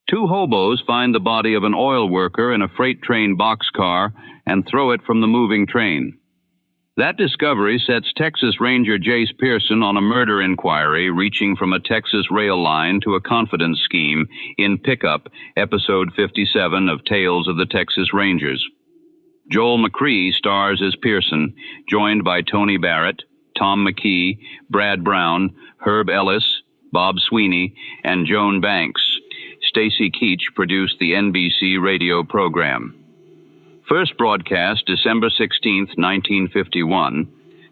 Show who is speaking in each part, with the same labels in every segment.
Speaker 1: Two hoboes find the body of an oil worker in a freight train boxcar and throw it from the moving train. That discovery sets Texas Ranger Jace Pearson on a murder inquiry reaching from a Texas rail line to a confidence scheme in Pickup, episode 57 of Tales of the Texas Rangers. Joel McCrea stars as Pearson, joined by Tony Barrett, Tom McKee, Brad Brown, Herb Ellis, Bob Sweeney, and Joan Banks. Stacy Keach produced the NBC Radio program. First broadcast December 16, 1951.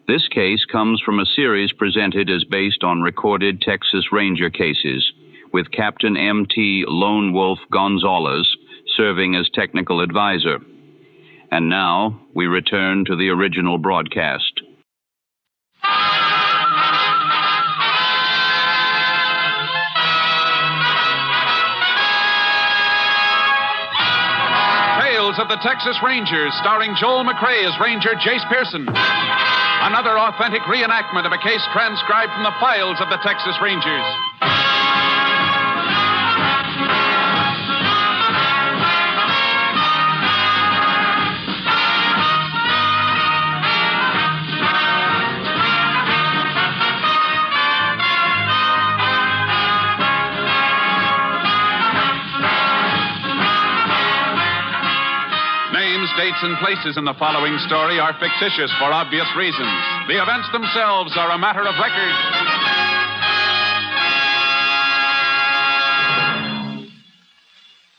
Speaker 1: This case comes from a series presented as based on recorded Texas Ranger cases, with Captain M.T. Lone Wolf Gonzalez serving as technical advisor. And now we return to the original broadcast.
Speaker 2: Tales of the Texas Rangers, starring Joel McCrea as Ranger Jace Pearson. Another authentic reenactment of a case transcribed from the files of the Texas Rangers. Dates and places in the following story are fictitious for obvious reasons. The events themselves are a matter of record.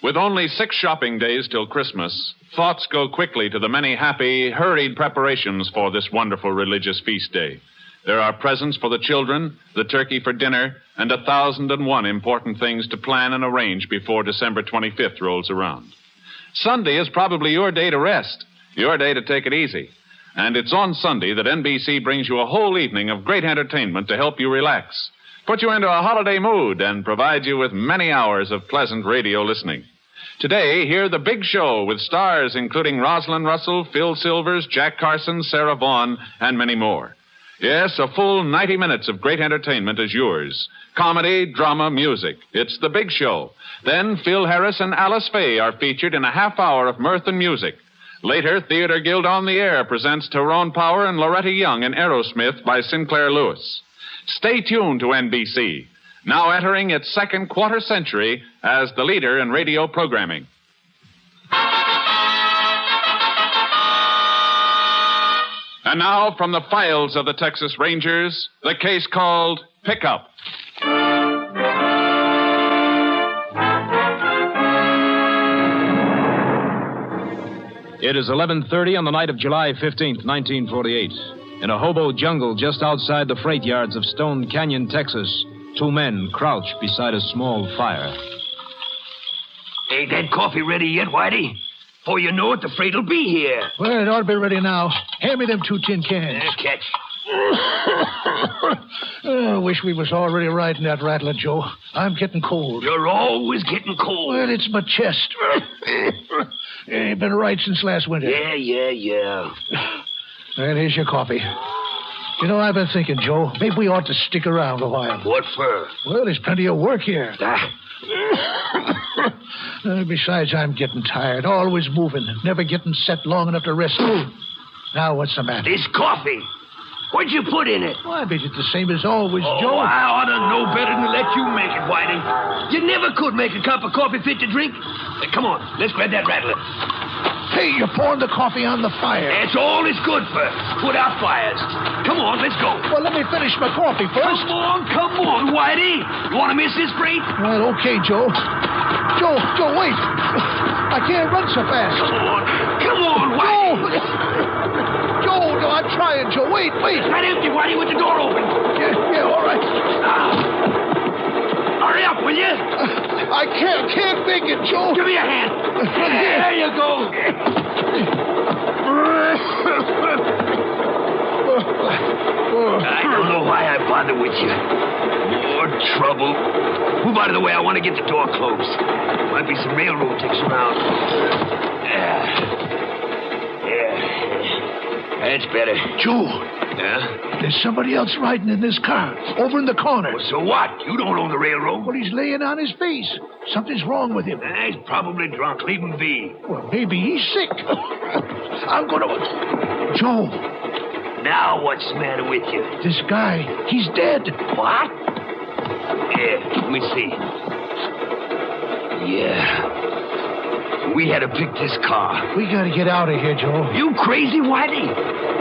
Speaker 2: With only 6 shopping days till Christmas, thoughts go quickly to the many happy, hurried preparations for this wonderful religious feast day. There are presents for the children, the turkey for dinner, and 1,001 important things to plan and arrange before December 25th rolls around. Sunday is probably your day to rest, your day to take it easy. And it's on Sunday that NBC brings you a whole evening of great entertainment to help you relax, put you into a holiday mood, and provide you with many hours of pleasant radio listening. Today, hear The Big Show with stars including Rosalind Russell, Phil Silvers, Jack Carson, Sarah Vaughan, and many more. Yes, a full 90 minutes of great entertainment is yours. Comedy, drama, music. It's The Big Show. Then Phil Harris and Alice Faye are featured in a half hour of mirth and music. Later, Theater Guild on the Air presents Tyrone Power and Loretta Young in Aerosmith by Sinclair Lewis. Stay tuned to NBC, now entering its second quarter century as the leader in radio programming. And now, from the files of the Texas Rangers, the case called Pickup.
Speaker 3: It is 11:30 on the night of July 15th, 1948. In a hobo jungle just outside the freight yards of Stone Canyon, Texas, 2 men crouch beside a small fire.
Speaker 4: Ain't that coffee ready yet, Whitey? Before you know it, the freight'll be here.
Speaker 5: Well, it ought to be ready now. Hand me them 2 tin cans.
Speaker 4: Catch.
Speaker 5: I wish we was already riding that rattler, Joe. I'm getting cold.
Speaker 4: You're always getting cold.
Speaker 5: Well, it's my chest. Ain't been right since last winter.
Speaker 4: Yeah.
Speaker 5: Well, here's your coffee. You know, I've been thinking, Joe, maybe we ought to stick around a while.
Speaker 4: What for?
Speaker 5: Well, there's plenty of work here. Besides, I'm getting tired. Always moving. Never getting set long enough to rest. Now, what's the matter?
Speaker 4: This coffee. What'd you put in it?
Speaker 5: Well, I bet it's the same as always, Joe.
Speaker 4: I ought to know better than to let you make it, Whitey. You never could make a cup of coffee fit to drink. Come on, let's grab that rattler.
Speaker 5: Hey, you're pouring the coffee on the fire.
Speaker 4: That's all it's good for. Put out fires. Come on, let's go.
Speaker 5: Well, let me finish my coffee first.
Speaker 4: Come on, Whitey. You want to miss this freight?
Speaker 5: Well, okay, Joe. Joe, wait. I can't run so fast.
Speaker 4: Come on, Whitey.
Speaker 5: Joe, no, I'm trying, Joe. Wait.
Speaker 4: It's not empty, Whitey, with the door open.
Speaker 5: Yeah, all right.
Speaker 4: Hurry up, will you?
Speaker 5: I can't make it, Joe.
Speaker 4: Give me a hand. There you go. I don't know why I bother with you. More trouble. Move out of the way. I want to get the door closed. Might be some railroad ticks around. That's better.
Speaker 5: Joe,
Speaker 4: Yeah?
Speaker 5: there's somebody else riding in this car, over in the corner.
Speaker 4: Well, so what? You don't own the railroad.
Speaker 5: Well, he's laying on his face. Something's wrong with him.
Speaker 4: He's probably drunk. Leave him be.
Speaker 5: Well, maybe he's sick. I'm going to... Joe,
Speaker 4: Now what's the matter with you?
Speaker 5: this guy, he's dead.
Speaker 4: What? Yeah, let me see. Yeah. We had to pick this car.
Speaker 5: We got to get out of here, Joe.
Speaker 4: You crazy, Whitey?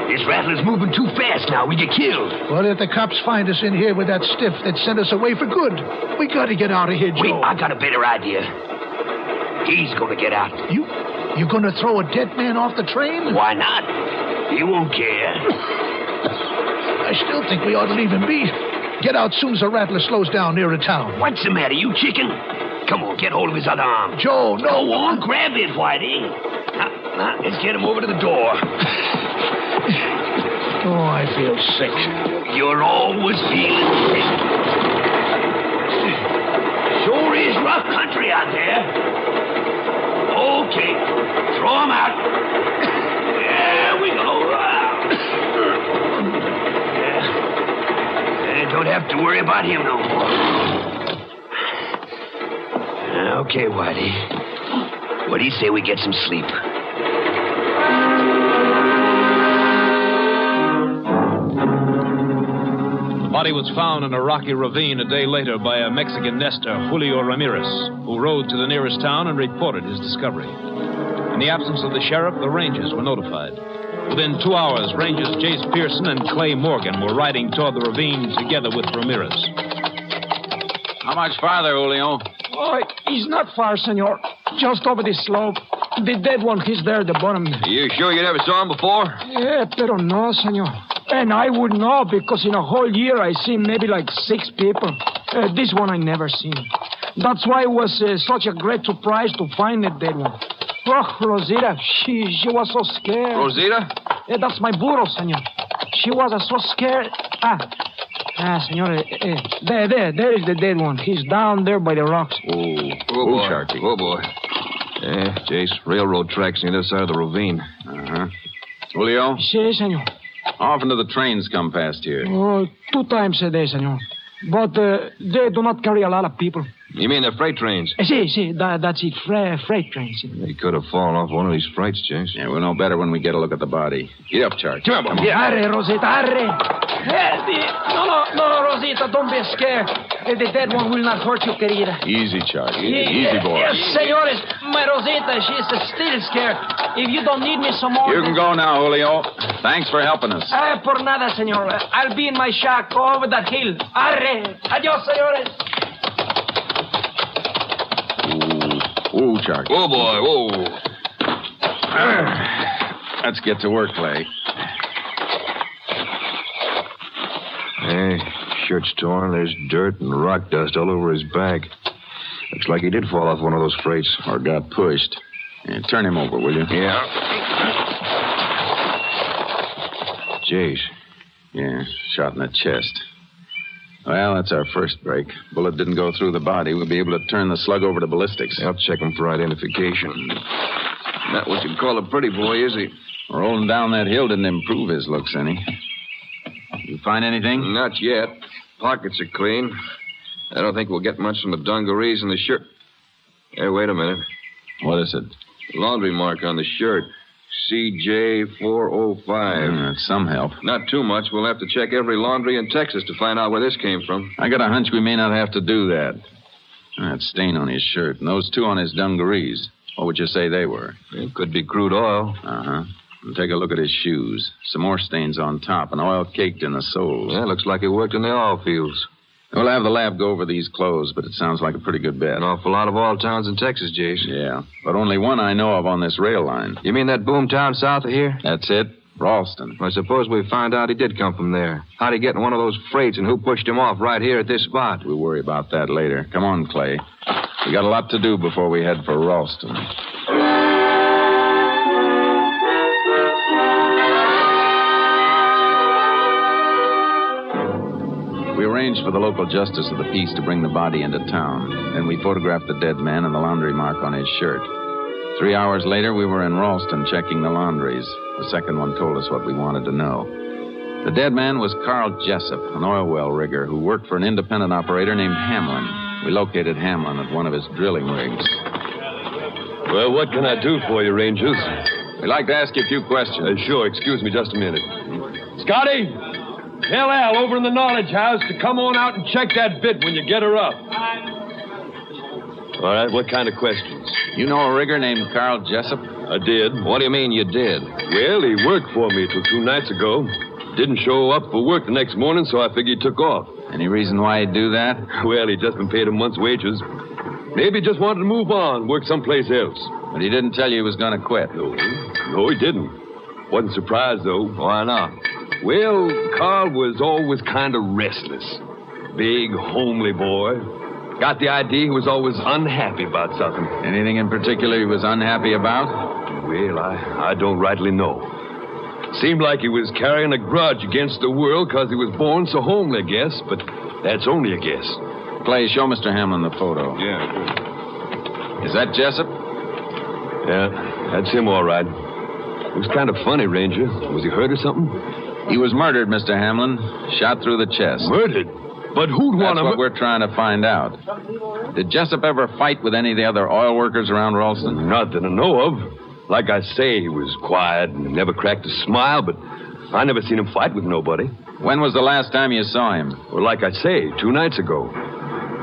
Speaker 4: This rattler's moving too fast now. We get killed.
Speaker 5: Well, if the cops find us in here with that stiff, they'd send us away for good. We got to get out of here, Joe.
Speaker 4: Wait, I got a better idea. He's gonna get out.
Speaker 5: You going to throw a dead man off the train?
Speaker 4: Why not? He won't care.
Speaker 5: I still think we ought to leave him be. Get out soon as the rattler slows down near a town.
Speaker 4: What's the matter, you chicken? Come on, get hold of his other arm.
Speaker 5: Joe, no.
Speaker 4: Go on, grab it, Whitey. Now, let's get him over to the door.
Speaker 5: Oh, I feel sick.
Speaker 4: You're always feeling sick. Sure is rough country out there. Okay, throw him out. There we go. Don't have to worry about him no more. Okay, Whitey. What do you say we get some sleep?
Speaker 3: The body was found in a rocky ravine a day later by a Mexican nester, Julio Ramirez, who rode to the nearest town and reported his discovery. In the absence of the sheriff, the Rangers were notified. Within 2 hours, Rangers Jace Pearson and Clay Morgan were riding toward the ravine together with Ramirez.
Speaker 1: How much farther, Julio?
Speaker 6: Oh, he's not far, senor. Just over this slope. The dead one, he's there at the bottom.
Speaker 1: You sure you never saw him before?
Speaker 6: Yeah, pero no, senor. And I would know because in a whole year I seen maybe like 6 people. This one I never seen. That's why it was such a great surprise to find the dead one. Oh, Rosita, she was so scared.
Speaker 1: Rosita?
Speaker 6: Yeah, that's my burro, senor. She was so scared. Senor, there is the dead one. He's down there by the rocks.
Speaker 3: Oh, boy.
Speaker 1: Sharky.
Speaker 3: Oh, boy. Yeah, Jace, railroad tracks on the other side of the ravine.
Speaker 1: Uh-huh. Julio,
Speaker 6: Si, senor.
Speaker 1: how often do the trains come past here?
Speaker 6: Oh, 2 times a day, senor. But they do not carry a lot of people.
Speaker 3: You mean the freight trains?
Speaker 6: Si, that's it. Freight trains.
Speaker 3: He could have fallen off one of these freights, Jace.
Speaker 1: Yeah, we'll know better when we get a look at the body. Get up, Charlie.
Speaker 3: Come on.
Speaker 6: Yeah, arre, Rosita, arre. No, Rosita, don't be scared. The dead one will not hurt you, querida.
Speaker 1: Easy, Charlie. Easy, boy.
Speaker 6: Yes, senores, my Rosita, she's still scared. If you don't need me some more...
Speaker 1: You can go now, Julio. Thanks for helping us.
Speaker 6: Por nada, senor. I'll be in my shack over that hill. Arre. Adios, senores.
Speaker 1: Ooh, Charlie.
Speaker 3: Oh, boy. Whoa.
Speaker 1: Let's get to work, Clay.
Speaker 3: Hey, shirt's torn. There's dirt and rock dust all over his back. Looks like he did fall off one of those freights.
Speaker 1: Or got pushed. Yeah, turn him over, will you?
Speaker 3: Yeah. Jace.
Speaker 1: Yeah, shot in the chest. Well, that's our first break. Bullet didn't go through the body. We'll be able to turn the slug over to ballistics.
Speaker 3: I'll check him for identification. Not what you'd call a pretty boy, is he?
Speaker 1: Rolling down that hill didn't improve his looks any. You find anything?
Speaker 3: Not yet. Pockets are clean. I don't think we'll get much from the dungarees and the shirt. Hey, wait a minute.
Speaker 1: What is it?
Speaker 3: Laundry mark on the shirt. CJ405.
Speaker 1: That's some help.
Speaker 3: Not too much. We'll have to check every laundry in Texas to find out where this came from.
Speaker 1: I got a hunch we may not have to do that. That stain on his shirt and those 2 on his dungarees. What would you say they were?
Speaker 3: It could be crude oil.
Speaker 1: Uh-huh. And take a look at his shoes. Some more stains on top and oil caked in the soles.
Speaker 3: Yeah, looks like he worked in the oil fields.
Speaker 1: We'll have the lab go over these clothes, but it sounds like a pretty good bet.
Speaker 3: An awful lot of oil towns in Texas, Jace.
Speaker 1: Yeah, but only one I know of on this rail line.
Speaker 3: You mean that boom town south of here?
Speaker 1: That's it. Ralston.
Speaker 3: I suppose we find out he did come from there. How'd he get in one of those freights and who pushed him off right here at this spot?
Speaker 1: We'll worry about that later. Come on, Clay. We got a lot to do before we head for Ralston. We arranged for the local justice of the peace to bring the body into town. Then we photographed the dead man and the laundry mark on his shirt. 3 hours later, we were in Ralston checking the laundries.
Speaker 7: The second one told us what we wanted to know. The dead man was Carl Jessup, an oil well rigger who worked for an independent operator named Hamlin. We located Hamlin at one of his drilling rigs.
Speaker 8: Well, what can I do for you, Rangers?
Speaker 7: We'd like to ask you a few questions.
Speaker 8: Sure, excuse me just a minute. Scotty, tell Al over in the knowledge house to come on out and check that bit when you get her up. All right, what kind of questions?
Speaker 7: You know a rigger named Carl Jessup?
Speaker 8: I did.
Speaker 7: What do you mean you did?
Speaker 8: Well, he worked for me till 2 nights ago. Didn't show up for work the next morning, so I figured he took off.
Speaker 7: Any reason why he'd do that?
Speaker 8: Well, he'd just been paid a month's wages. Maybe he just wanted to move on, work someplace else.
Speaker 7: But he didn't tell you he was going to quit.
Speaker 8: No, he didn't. Wasn't surprised, though.
Speaker 7: Why not?
Speaker 8: Well, Carl was always kind of restless. Big, homely boy. Got the idea he was always unhappy about something.
Speaker 7: Anything in particular he was unhappy about?
Speaker 8: Well, I don't rightly know. Seemed like he was carrying a grudge against the world because he was born so homely, I guess, but that's only a guess.
Speaker 7: Clay, show Mr. Hamlin the photo.
Speaker 8: Yeah.
Speaker 7: Is that Jessup?
Speaker 8: Yeah, that's him, all right. It was kind of funny, Ranger. Was he hurt or something?
Speaker 7: He was murdered, Mr. Hamlin. Shot through the chest.
Speaker 8: Murdered? But who'd want to...
Speaker 7: That's what we're trying to find out. Did Jessup ever fight with any of the other oil workers around Ralston?
Speaker 8: Not that I know of. Like I say, he was quiet and never cracked a smile, but I never seen him fight with nobody.
Speaker 7: When was the last time you saw him?
Speaker 8: Well, like I say, 2 nights ago.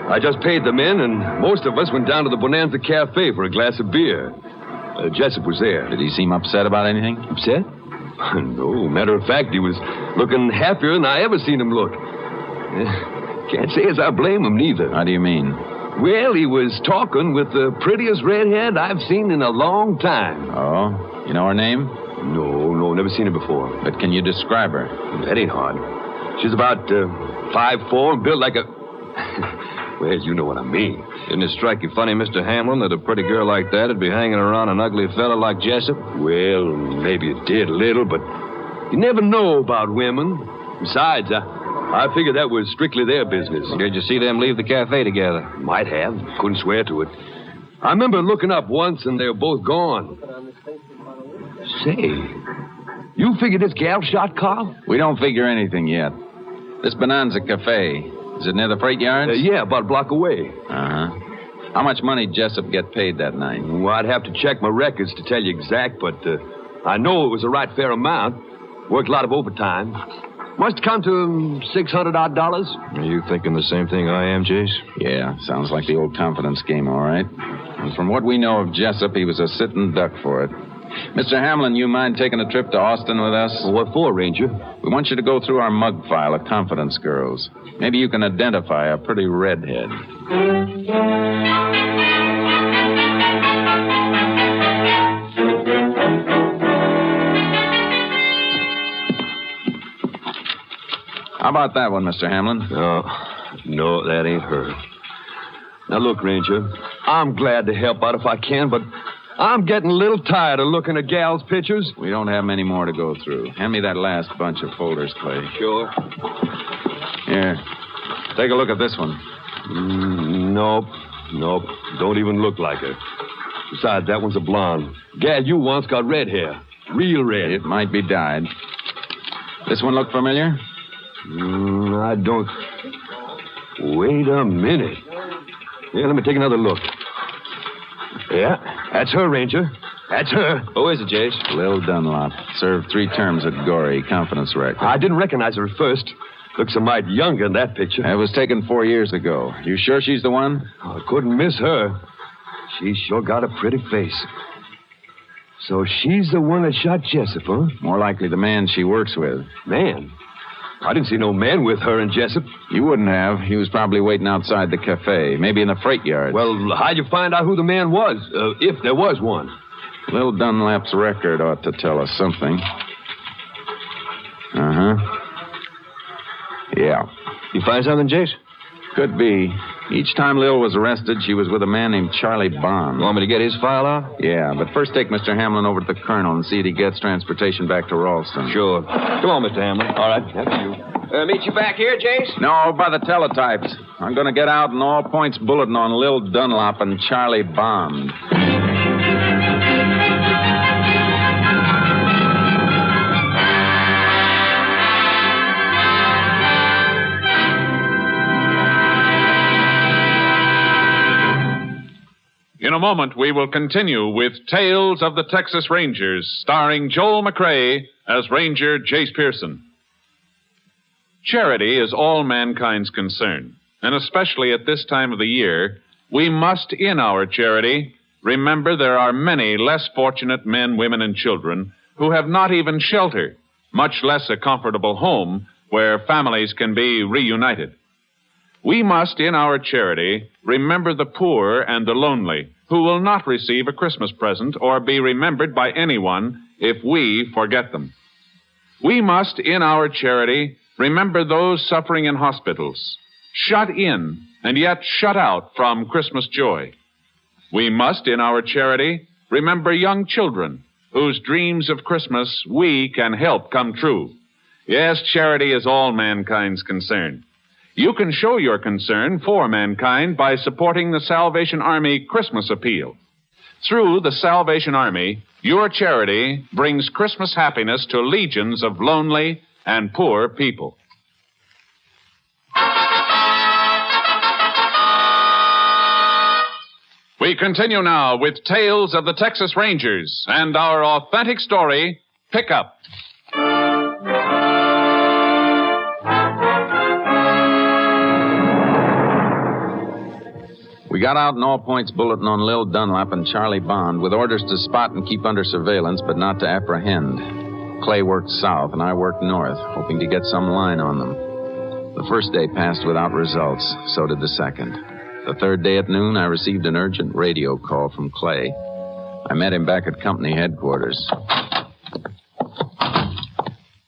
Speaker 8: I just paid the men, and most of us went down to the Bonanza Cafe for a glass of beer. Jessup was there.
Speaker 7: Did he seem upset about anything?
Speaker 8: Upset? No. Matter of fact, he was looking happier than I ever seen him look. Can't say as I blame him, neither.
Speaker 7: How do you mean?
Speaker 8: Well, he was talking with the prettiest redhead I've seen in a long time.
Speaker 7: Oh? You know her name?
Speaker 8: No, never seen her before.
Speaker 7: But can you describe her?
Speaker 8: That ain't hard. She's about 5'4", and built like a... Well, you know what I mean.
Speaker 3: Didn't it strike you funny, Mr. Hamlin, that a pretty girl like that would be hanging around an ugly fella like Jessup?
Speaker 8: Well, maybe it did a little, but you never know about women. Besides, I figured that was strictly their business.
Speaker 3: Did you see them leave the cafe together?
Speaker 8: Might have. Couldn't swear to it. I remember looking up once, and they were both gone. Say, you figure this gal shot Carl?
Speaker 7: We don't figure anything yet. This Bonanza Cafe, is it near the freight yards?
Speaker 8: Yeah, about a block away.
Speaker 7: Uh-huh. How much money did Jessup get paid that night?
Speaker 8: Well, I'd have to check my records to tell you exact, but I know it was a right fair amount. Worked a lot of overtime. Must have come to $600-odd.
Speaker 3: Are you thinking the same thing I am, Jace?
Speaker 7: Yeah, sounds like the old confidence game, all right. And from what we know of Jessup, he was a sitting duck for it. Mr. Hamlin, you mind taking a trip to Austin with us?
Speaker 8: Well, what for, Ranger?
Speaker 7: We want you to go through our mug file of confidence girls. Maybe you can identify a pretty redhead. How about that one, Mr. Hamlin?
Speaker 8: No, that ain't her. Now, look, Ranger, I'm glad to help out if I can, but I'm getting a little tired of looking at gals' pictures.
Speaker 7: We don't have many more to go through. Hand me that last bunch of folders, Clay.
Speaker 8: Sure.
Speaker 7: Here. Take a look at this one.
Speaker 8: Nope. Don't even look like her. Besides, that one's a blonde. Gal you once got red hair. Real red.
Speaker 7: It might be dyed. This one look familiar?
Speaker 8: I don't... Wait a minute. Yeah, let me take another look. Yeah, that's her, Ranger. That's her.
Speaker 3: Who is it, Jace?
Speaker 7: Lil Dunlop. Served 3 terms at Gorey. Confidence record.
Speaker 8: I didn't recognize her at first. Looks a mite younger in that picture.
Speaker 7: It was taken 4 years ago. You sure she's the one?
Speaker 8: I couldn't miss her. She sure got a pretty face. So she's the one that shot Jessup, huh?
Speaker 7: More likely the man she works with.
Speaker 8: Man? I didn't see no man with her and Jessup.
Speaker 7: You wouldn't have. He was probably waiting outside the cafe, maybe in the freight yard.
Speaker 8: Well, how'd you find out who the man was, if there was one?
Speaker 7: Lil Dunlap's record ought to tell us something. Uh-huh. Yeah.
Speaker 3: You find something, Jace?
Speaker 7: Could be. Each time Lil was arrested, she was with a man named Charlie Bond.
Speaker 3: Want me to get his file out?
Speaker 7: Yeah, but first take Mr. Hamlin over to the Colonel and see if he gets transportation back to Ralston.
Speaker 3: Sure. Come on, Mr. Hamlin.
Speaker 8: All right, that's you.
Speaker 9: Meet you back here, Jace?
Speaker 7: No, by the teletypes. I'm going to get out an all-points bulletin on Lil Dunlop and Charlie Bond.
Speaker 2: In a moment, we will continue with Tales of the Texas Rangers, starring Joel McCrea as Ranger Jace Pearson. Charity is all mankind's concern, and especially at this time of the year, we must, in our charity, remember there are many less fortunate men, women, and children who have not even shelter, much less a comfortable home where families can be reunited. We must, in our charity, remember the poor and the lonely who will not receive a Christmas present or be remembered by anyone if we forget them. We must, in our charity, remember those suffering in hospitals, shut in and yet shut out from Christmas joy. We must, in our charity, remember young children whose dreams of Christmas we can help come true. Yes, charity is all mankind's concern. You can show your concern for mankind by supporting the Salvation Army Christmas Appeal. Through the Salvation Army, your charity brings Christmas happiness to legions of lonely and poor people. We continue now with Tales of the Texas Rangers and our authentic story, Pickup.
Speaker 7: We got out an all-points bulletin on Lil Dunlap and Charlie Bond with orders to spot and keep under surveillance, but not to apprehend. Clay worked south and I worked north, hoping to get some line on them. The first day passed without results. So did the second. The third day at noon, I received an urgent radio call from Clay. I met him back at company headquarters.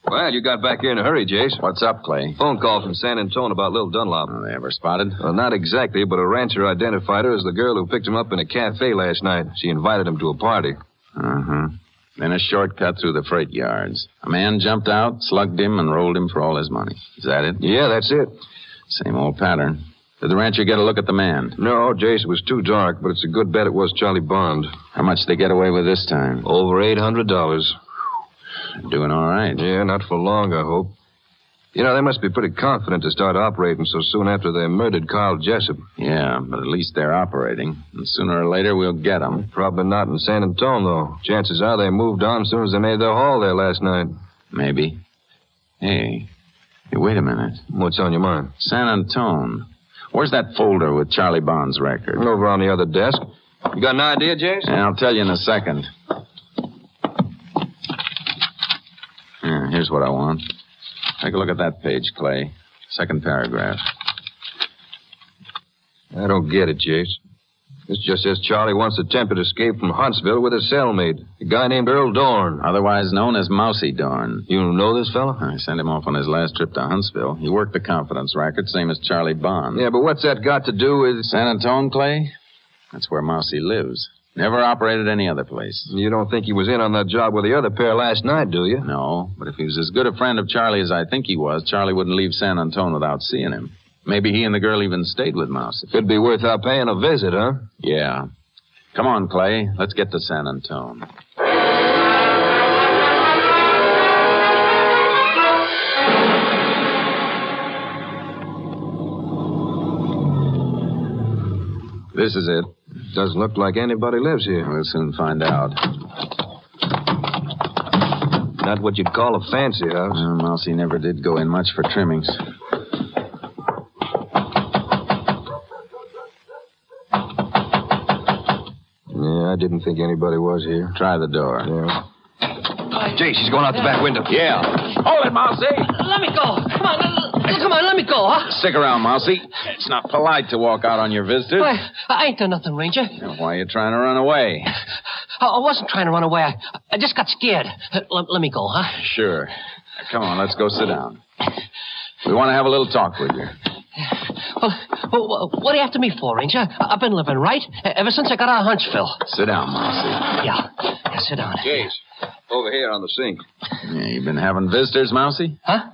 Speaker 8: Well, you got back here in a hurry, Jace.
Speaker 7: What's up, Clay?
Speaker 8: Phone call from San Antonio about Lil Dunlop.
Speaker 7: Oh, they ever spotted?
Speaker 8: Well, not exactly, but a rancher identified her as the girl who picked him up in a cafe last night. She invited him to a party.
Speaker 7: Uh-huh. Then a shortcut through the freight yards. A man jumped out, slugged him, and rolled him for all his money. Is that it?
Speaker 8: Yeah, that's it.
Speaker 7: Same old pattern. Did the rancher get a look at the man?
Speaker 8: No, Jace, it was too dark, but it's a good bet it was Charlie Bond.
Speaker 7: How much did they get away with this time?
Speaker 8: Over $800.
Speaker 7: Doing all right.
Speaker 8: Yeah, not for long, I hope. You know, they must be pretty confident to start operating so soon after they murdered Carl Jessup.
Speaker 7: Yeah, but at least they're operating. And sooner or later, we'll get them.
Speaker 8: Probably not in San Antonio, though. Chances are they moved on as soon as they made their haul there last night.
Speaker 7: Maybe. Hey, wait a minute.
Speaker 8: What's on your mind?
Speaker 7: San Antonio. Where's that folder with Charlie Bond's record?
Speaker 8: Over on the other desk. You got an idea, Jace?
Speaker 7: Yeah, I'll tell you in a second. Here's what I want. Take a look at that page, Clay. Second paragraph.
Speaker 8: I don't get it, Jace. This just says Charlie once attempted escape from Huntsville with his cellmate, a guy named Earl Dorn.
Speaker 7: Otherwise known as Mousy Dorn.
Speaker 8: You know this fella?
Speaker 7: I sent him off on his last trip to Huntsville. He worked the confidence racket, same as Charlie Bond.
Speaker 8: Yeah, but what's that got to do with...
Speaker 7: San Antonio, Clay? That's where Mousy lives. Never operated any other place.
Speaker 8: You don't think he was in on that job with the other pair last night, do you?
Speaker 7: No, but if he was as good a friend of Charlie as I think he was, Charlie wouldn't leave San Antonio without seeing him. Maybe he and the girl even stayed with Mousy.
Speaker 8: Could be worth our paying a visit, huh?
Speaker 7: Yeah. Come on, Clay. Let's get to San Antonio.
Speaker 8: This is it. Doesn't look like anybody lives here.
Speaker 7: We'll soon find out.
Speaker 8: Not what you'd call a fancy house.
Speaker 7: Well, Mousy never did go in much for trimmings.
Speaker 8: Yeah, I didn't think anybody was here.
Speaker 7: Try the door.
Speaker 8: Yeah. Jace, she's going out the back window.
Speaker 7: Yeah. Hold it, Mousy.
Speaker 9: Let me go. Come on, let me go, huh?
Speaker 7: Stick around, Mousy. It's not polite to walk out on your visitors.
Speaker 9: Why, I ain't done nothing, Ranger.
Speaker 7: Why are you trying to run away?
Speaker 9: I wasn't trying to run away. I just got scared. Let me go, huh?
Speaker 7: Sure. Come on, let's go sit down. We want to have a little talk with you.
Speaker 9: Well, what are you after me for, Ranger? I've been living right ever since I got out of Huntsville.
Speaker 7: Sit down, Mousy.
Speaker 9: Yeah, sit down.
Speaker 8: Jace, over here on the sink.
Speaker 7: Yeah, you been having visitors, Mousy?
Speaker 9: Huh?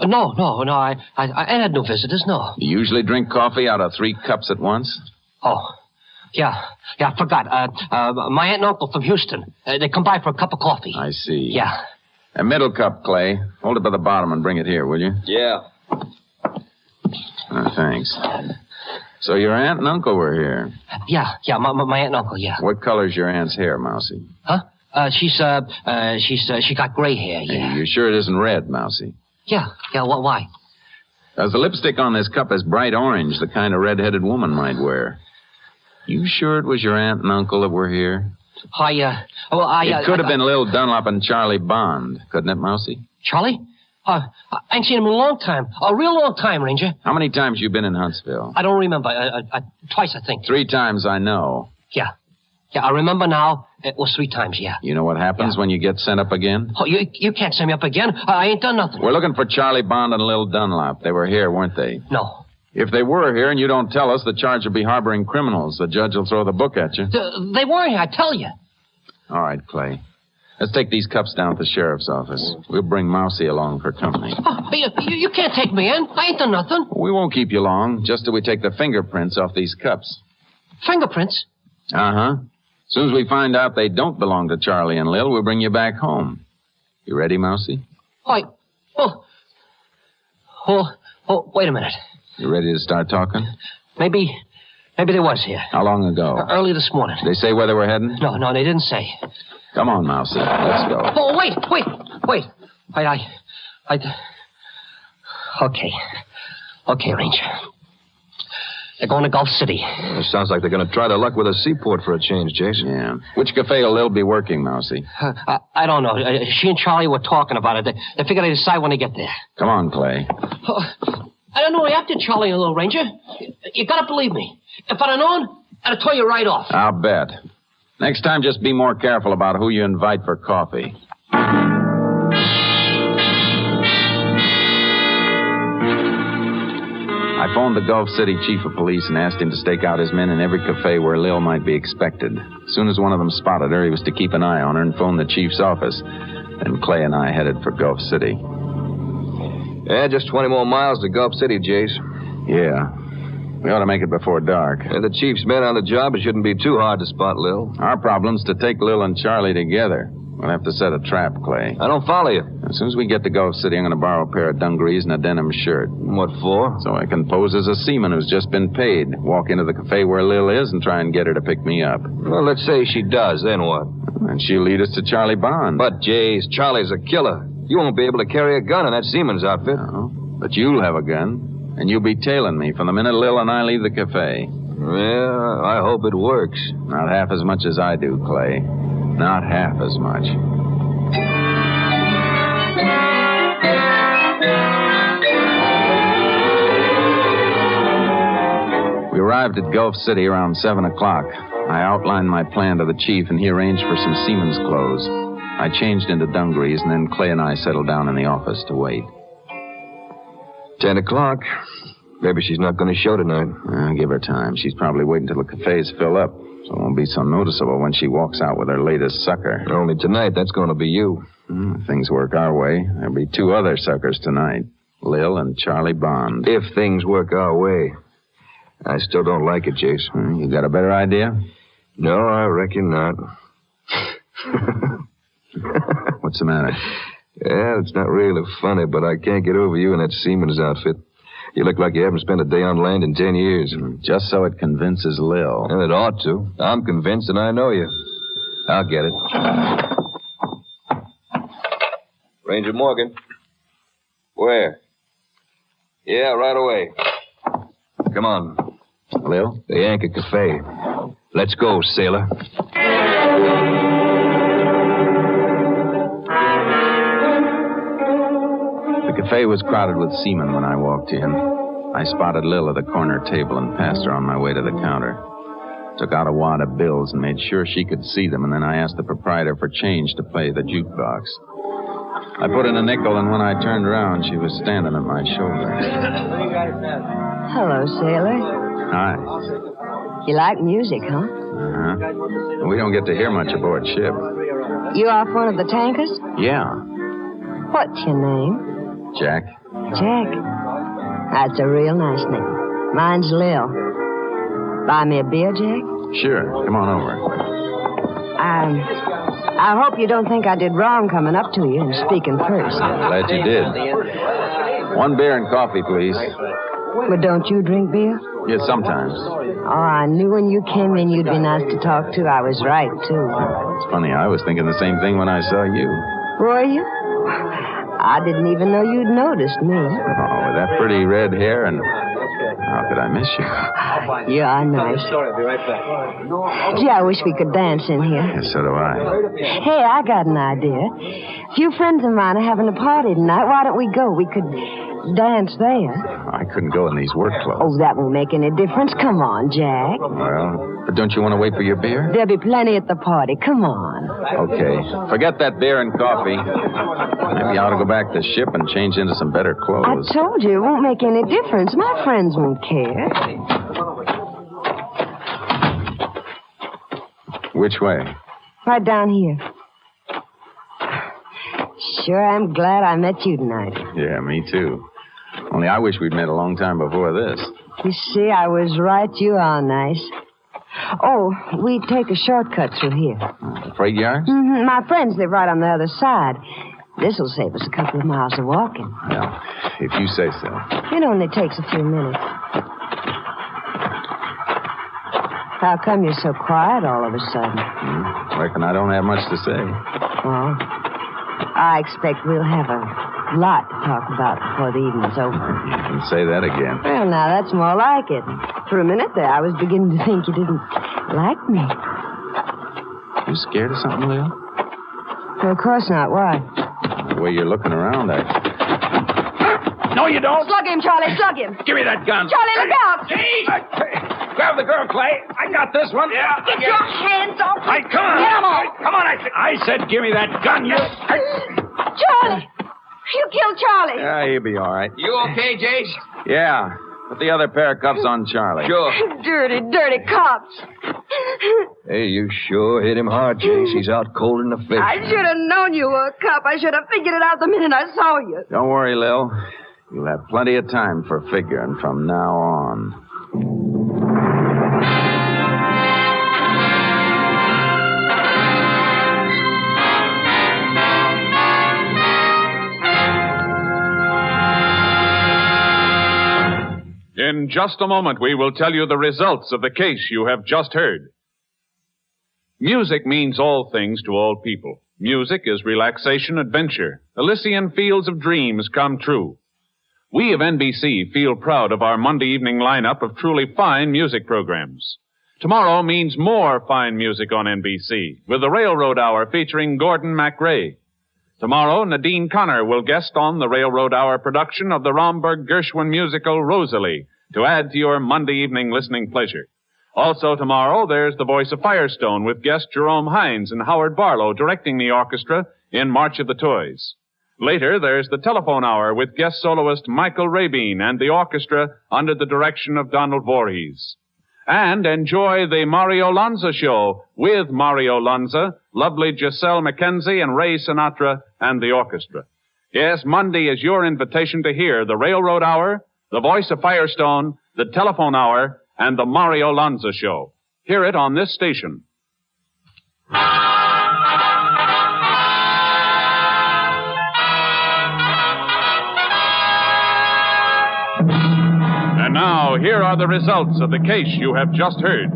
Speaker 9: No. I ain't had no visitors, no.
Speaker 7: You usually drink coffee out of 3 cups at once?
Speaker 9: Oh, yeah, I forgot. My aunt and uncle from Houston, they come by for a cup of coffee.
Speaker 7: I see.
Speaker 9: Yeah.
Speaker 7: A middle cup, Clay. Hold it by the bottom and bring it here, will you?
Speaker 8: Yeah.
Speaker 7: Thanks. So your aunt and uncle were here?
Speaker 9: Yeah, my aunt and uncle, yeah.
Speaker 7: What color's your aunt's hair, Mousie?
Speaker 9: Huh? She got gray hair, yeah.
Speaker 7: Hey, you sure it isn't red, Mousie?
Speaker 9: Yeah, why?
Speaker 7: Because the lipstick on this cup is bright orange, the kind a red-headed woman might wear. You sure it was your aunt and uncle that were here? It could have been Lil Dunlop and Charlie Bond, couldn't it, Mousie?
Speaker 9: Charlie? I ain't seen him in a long time. A real long time, Ranger.
Speaker 7: How many times you been in Huntsville?
Speaker 9: I don't remember. Twice, I think.
Speaker 7: 3 times, I know.
Speaker 9: Yeah, I remember now. It was 3 times, yeah.
Speaker 7: You know what happens when you get sent up again?
Speaker 9: Oh, you can't send me up again. I ain't done nothing.
Speaker 7: We're looking for Charlie Bond and Lil Dunlop. They were here, weren't they?
Speaker 9: No.
Speaker 7: If they were here and you don't tell us, the charge will be harboring criminals. The judge will throw the book at you.
Speaker 9: They weren't here, I tell you.
Speaker 7: All right, Clay. Let's take these cups down to the sheriff's office. We'll bring Mousie along for company.
Speaker 9: Oh, you can't take me in. I ain't done nothing.
Speaker 7: We won't keep you long, just till we take the fingerprints off these cups.
Speaker 9: Fingerprints?
Speaker 7: Uh-huh. As soon as we find out they don't belong to Charlie and Lil, we'll bring you back home. You ready, Mousie?
Speaker 9: Wait a minute.
Speaker 7: You ready to start talking?
Speaker 9: Maybe they was here.
Speaker 7: How long ago?
Speaker 9: Early this morning.
Speaker 7: Did they say where they were heading?
Speaker 9: No, they didn't say.
Speaker 7: Come on, Mousie. Let's go.
Speaker 9: Oh, wait. Okay, Ranger. They're going to Gulf City.
Speaker 8: It sounds like they're going to try their luck with a seaport for a change, Jason.
Speaker 7: Yeah. Which cafe will Lil be working, Mousie?
Speaker 9: I don't know. She and Charlie were talking about it. They figure they decide when they get there.
Speaker 7: Come on, Clay.
Speaker 9: I don't know what happened to Charlie and Little Ranger. You gotta believe me. If I'd have known, I'd have told you right off.
Speaker 7: I'll bet. Next time, just be more careful about who you invite for coffee. I phoned the Gulf City chief of police and asked him to stake out his men in every cafe where Lil might be expected. As soon as one of them spotted her, he was to keep an eye on her and phone the chief's office. Then Clay and I headed for Gulf City.
Speaker 8: Yeah, just 20 more miles to Gulf City, Jace.
Speaker 7: Yeah. We ought to make it before dark.
Speaker 8: The chief's men on the job, it shouldn't be too hard to spot Lil.
Speaker 7: Our problem's to take Lil and Charlie together. We'll have to set a trap, Clay.
Speaker 8: I don't follow you.
Speaker 7: As soon as we get to Gulf City, I'm going to borrow a pair of dungarees and a denim shirt.
Speaker 8: What for?
Speaker 7: So I can pose as a seaman who's just been paid, walk into the cafe where Lil is, and try and get her to pick me up.
Speaker 8: Well, let's say she does, then what?
Speaker 7: And she'll lead us to Charlie Bond.
Speaker 8: But, Jace, Charlie's a killer. You won't be able to carry a gun in that seaman's outfit.
Speaker 7: No, but you'll have a gun, and you'll be tailing me from the minute Lil and I leave the cafe.
Speaker 8: Yeah, I hope it works.
Speaker 7: Not half as much as I do, Clay. Not half as much. We arrived at Gulf City around 7 o'clock. I outlined my plan to the chief, and he arranged for some seaman's clothes. I changed into dungarees, and then Clay and I settled down in the office to wait.
Speaker 8: 10 o'clock. Maybe she's not going to show tonight.
Speaker 7: Give her time. She's probably waiting till the cafes fill up, so it won't be so noticeable when she walks out with her latest sucker.
Speaker 8: Only tonight, that's going to be you.
Speaker 7: If things work our way, there'll be 2 other suckers tonight. Lil and Charlie Bond.
Speaker 8: If things work our way. I still don't like it, Jace.
Speaker 7: You got a better idea?
Speaker 8: No, I reckon not.
Speaker 7: What's the matter?
Speaker 8: Yeah, it's not really funny, but I can't get over you in that seaman's outfit. You look like you haven't spent a day on land in 10 years.
Speaker 7: Just so it convinces Lil.
Speaker 8: And it ought to. I'm convinced, and I know you. I'll get it. Ranger Morgan. Where? Yeah, right away. Come on.
Speaker 7: Lil?
Speaker 8: The Anchor Cafe. Let's go, sailor.
Speaker 7: The cafe was crowded with seamen when I walked in. I spotted Lil at a corner table and passed her on my way to the counter. Took out a wad of bills and made sure she could see them, and then I asked the proprietor for change to play the jukebox. I put in a nickel, and when I turned around, she was standing at my shoulder.
Speaker 10: Hello, sailor.
Speaker 7: Hi.
Speaker 10: You like music, huh?
Speaker 7: Uh-huh. We don't get to hear much aboard ship.
Speaker 10: You off one of the tankers?
Speaker 7: Yeah.
Speaker 10: What's your name?
Speaker 7: Jack.
Speaker 10: Jack. That's a real nice name. Mine's Lil. Buy me a beer, Jack?
Speaker 7: Sure. Come on over.
Speaker 10: I hope you don't think I did wrong coming up to you and speaking first.
Speaker 7: Glad you did. 1 beer and coffee, please.
Speaker 10: But don't you drink beer?
Speaker 7: Yeah, sometimes.
Speaker 10: Oh, I knew when you came in you'd be nice to talk to. I was right, too.
Speaker 7: It's funny, I was thinking the same thing when I saw you.
Speaker 10: Were you? I didn't even know you'd noticed me.
Speaker 7: Oh, with that pretty red hair and... How could I miss you?
Speaker 10: You are nice.
Speaker 9: I'll be right back.
Speaker 10: Gee, I wish we could dance in here.
Speaker 7: Yeah, so do I.
Speaker 10: Hey, I got an idea. A few friends of mine are having a party tonight. Why don't we go? We could dance there.
Speaker 7: I couldn't go in these work clothes.
Speaker 10: Oh, that won't make any difference. Come on, Jack.
Speaker 7: Well, but don't you want to wait for your beer?
Speaker 10: There'll be plenty at the party. Come on.
Speaker 7: Okay. Forget that beer and coffee. Maybe I ought to go back to the ship and change into some better clothes.
Speaker 10: I told you it won't make any difference. My friends won't care.
Speaker 7: Which way?
Speaker 10: Right down here. Sure, I'm glad I met you tonight.
Speaker 7: Yeah, me too. Only I wish we'd met a long time before this.
Speaker 10: You see, I was right. You are nice. Oh, we take a shortcut through here.
Speaker 7: Freight yards?
Speaker 10: Mm-hmm. My friends live right on the other side. This'll save us a couple of miles of walking.
Speaker 7: Well, if you say so.
Speaker 10: It only takes a few minutes. How come you're so quiet all of a sudden?
Speaker 7: Reckon I don't have much to say.
Speaker 10: Oh, I expect we'll have a lot to talk about before the evening's over.
Speaker 7: You can say that again.
Speaker 10: Well, now, that's more like it. For a minute there, I was beginning to think you didn't like me.
Speaker 7: You scared of something, Lil?
Speaker 10: Well, of course not. Why?
Speaker 7: The way you're looking around,
Speaker 11: No, you don't.
Speaker 10: Slug him, Charlie. Slug him.
Speaker 11: Give me that gun.
Speaker 10: Charlie, look out.
Speaker 11: Grab the girl, Clay. I got this one. Yeah.
Speaker 10: Get your hands off.
Speaker 11: Hey, come on.
Speaker 10: Get him off.
Speaker 11: Come on, I said give me that gun, you.
Speaker 10: Charlie. You killed Charlie.
Speaker 7: Yeah, he'll be all right.
Speaker 9: You okay, Jace?
Speaker 7: Yeah. Put the other pair of cuffs on Charlie.
Speaker 9: Sure.
Speaker 10: Dirty, dirty cops.
Speaker 8: Hey, you sure hit him hard, Jace. He's out cold in the fish.
Speaker 10: I should have known you were a cop. I should have figured it out the minute I saw you.
Speaker 7: Don't worry, Lil. You'll have plenty of time for figuring from now on.
Speaker 2: In just a moment, we will tell you the results of the case you have just heard. Music means all things to all people. Music is relaxation, adventure, Elysian fields of dreams come true. We of NBC feel proud of our Monday evening lineup of truly fine music programs. Tomorrow means more fine music on NBC, with the Railroad Hour featuring Gordon McCrea. Tomorrow, Nadine Connor will guest on the Railroad Hour production of the Romberg-Gershwin musical Rosalie to add to your Monday evening listening pleasure. Also tomorrow, there's The Voice of Firestone with guest Jerome Hines and Howard Barlow directing the orchestra in March of the Toys. Later, there's the Telephone Hour with guest soloist Michael Rabin and the orchestra under the direction of Donald Voorhees. And enjoy the Mario Lanza Show with Mario Lanza, lovely Giselle McKenzie, and Ray Sinatra and the orchestra. Yes, Monday is your invitation to hear the Railroad Hour, the Voice of Firestone, the Telephone Hour, and the Mario Lanza Show. Hear it on this station. And now, here are the results of the case you have just heard.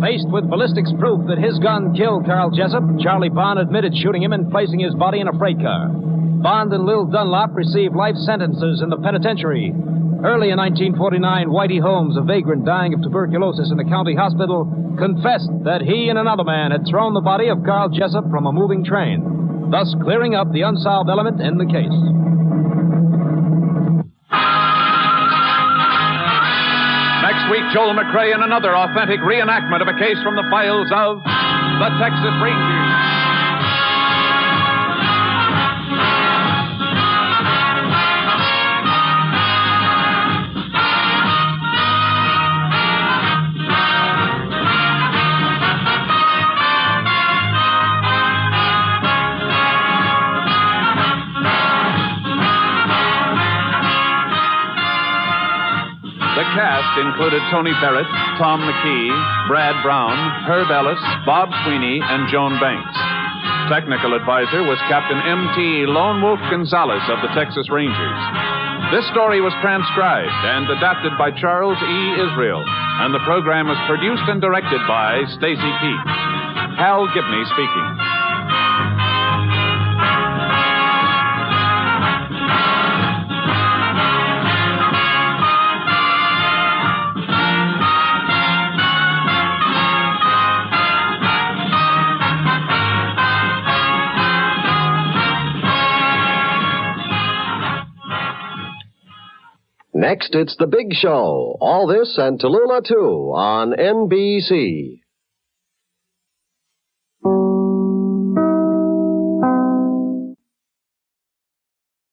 Speaker 3: Faced with ballistics proof that his gun killed Carl Jessup, Charlie Bond admitted shooting him and placing his body in a freight car. Bond and Lil Dunlop received life sentences in the penitentiary. Early in 1949, Whitey Holmes, a vagrant dying of tuberculosis in the county hospital, confessed that he and another man had thrown the body of Carl Jessup from a moving train, thus clearing up the unsolved element in the case.
Speaker 2: Next week, Joel McCrea in another authentic reenactment of a case from the files of the Texas Rangers. The cast included Tony Barrett, Tom McKee, Brad Brown, Herb Ellis, Bob Sweeney, and Joan Banks. Technical advisor was Captain M.T. Lone Wolf Gonzalez of the Texas Rangers. This story was transcribed and adapted by Charles E. Israel, and the program was produced and directed by Stacy Keach. Hal Gibney speaking.
Speaker 12: Next, it's The Big Show. All this and Tallulah, too, on NBC.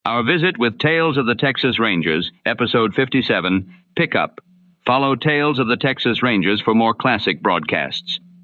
Speaker 1: Our visit with Tales of the Texas Rangers, Episode 57, Pickup. Follow Tales of the Texas Rangers for more classic broadcasts.